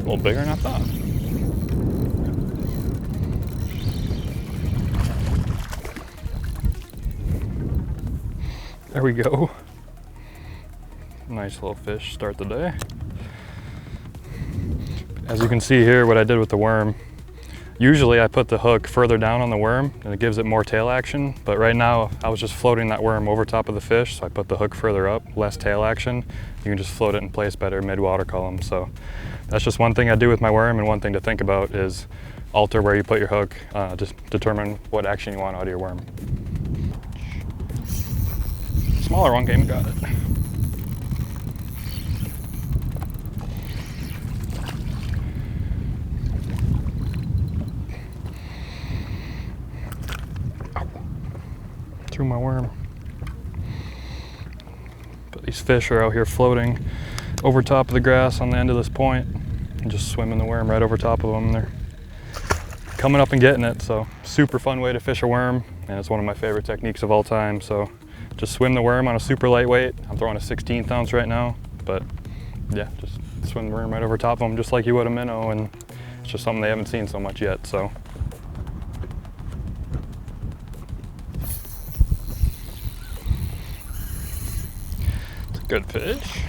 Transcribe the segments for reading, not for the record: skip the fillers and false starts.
little bigger than I thought. There we go. Nice little fish, start the day. As you can see here, what I did with the worm, usually I put the hook further down on the worm and it gives it more tail action, but right now I was just floating that worm over top of the fish, so I put the hook further up, less tail action. You can just float it in place better mid-water column. So that's just one thing I do with my worm, and one thing to think about is alter where you put your hook, just determine what action you want out of your worm. Smaller one game, got it. Threw my worm. But these fish are out here floating over top of the grass on the end of this point and just swimming the worm right over top of them. They're coming up and getting it, so super fun way to fish a worm, and it's one of my favorite techniques of all time. So just swim the worm on a super lightweight. I'm throwing a 16th ounce right now, but yeah, just swim the worm right over top of them just like you would a minnow, and it's just something they haven't seen so much yet. So it's a good fish.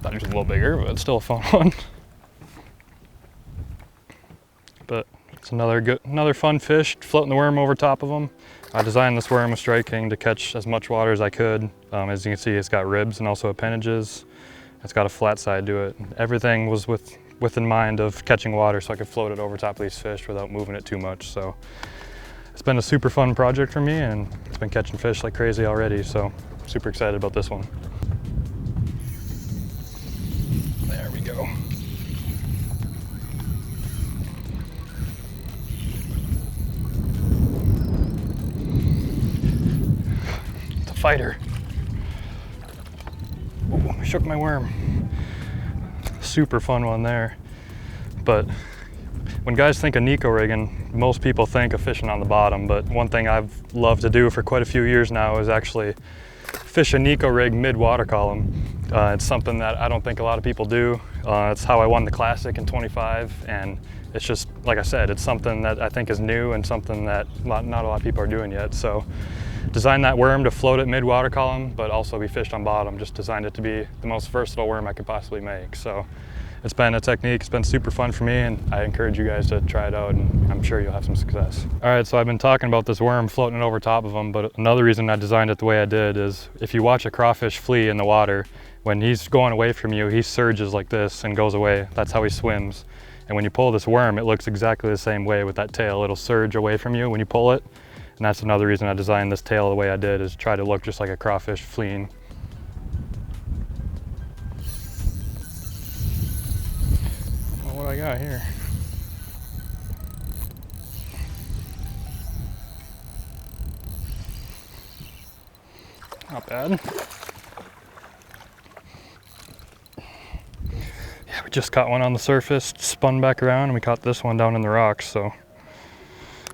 Thought he was a little bigger, but it's still a fun one. But it's another fun fish, floating the worm over top of them. I designed this worm with striking to catch as much water as I could. As you can see, it's got ribs and also appendages. It's got a flat side to it. Everything was within mind of catching water, so I could float it over top of these fish without moving it too much. So it's been a super fun project for me, and it's been catching fish like crazy already. So super excited about this one. There we go. Fighter. Ooh, I shook my worm. Super fun one there. But when guys think of Neko rigging, most people think of fishing on the bottom, but one thing I've loved to do for quite a few years now is actually fish a Neko rig mid-water column. It's something that I don't think a lot of people do. It's how I won the Classic in 25, and it's just, like I said, it's something that I think is new and something that not a lot of people are doing yet. So designed that worm to float at mid-water column, but also be fished on bottom. Just designed it to be the most versatile worm I could possibly make. So it's been a technique, it's been super fun for me, and I encourage you guys to try it out, and I'm sure you'll have some success. All right, so I've been talking about this worm floating over top of them, but another reason I designed it the way I did is if you watch a crawfish flee in the water, when he's going away from you, he surges like this and goes away. That's how he swims. And when you pull this worm, it looks exactly the same way with that tail. It'll surge away from you when you pull it. And that's another reason I designed this tail the way I did, is try to look just like a crawfish fleeing. Well, what do I got here? Not bad. Yeah, we just caught one on the surface, spun back around, and we caught this one down in the rocks. So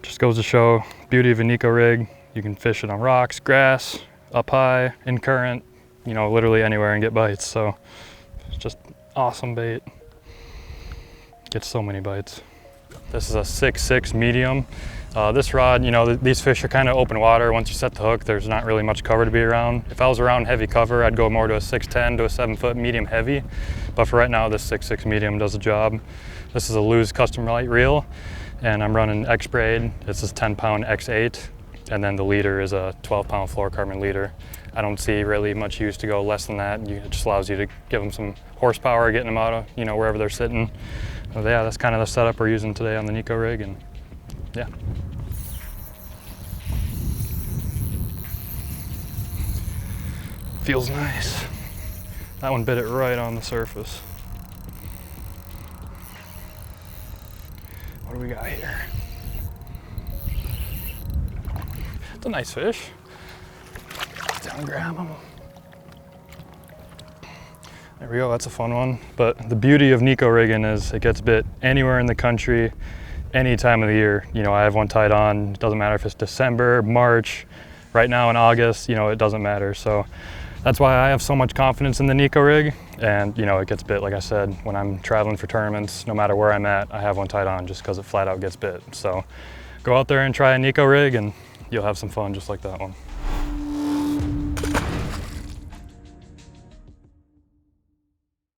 just goes to show beauty of a Neko rig. You can fish it on rocks, grass, up high, in current, you know, literally anywhere and get bites. So it's just awesome bait. Gets so many bites. This is a 6'6" medium. This rod, you know, these fish are kind of open water. Once you set the hook, there's not really much cover to be around. If I was around heavy cover, I'd go more to a 6'10" to a 7-foot medium heavy. But for right now, this 6'6" medium does the job. This is a Lew's custom light reel, and I'm running X-braid. This is 10-pound X8, and then the leader is a 12-pound fluorocarbon leader. I don't see really much use to go less than that. It just allows you to give them some horsepower, getting them out of, you know, wherever they're sitting. So yeah, that's kind of the setup we're using today on the Neko rig, and yeah. Feels nice. That one bit it right on the surface. What do we got here? It's a nice fish. Down and grab him. There we go, that's a fun one. But the beauty of Neko rigging is it gets bit anywhere in the country, any time of the year. You know, I have one tied on, it doesn't matter if it's December, March, right now in August, you know, it doesn't matter. So That's why I have so much confidence in the Neko rig, and you know, it gets bit. Like I said, when I'm traveling for tournaments, no matter where I'm at, I have one tied on just because it flat out gets bit. So go out there and try a Neko rig and you'll have some fun just like that one.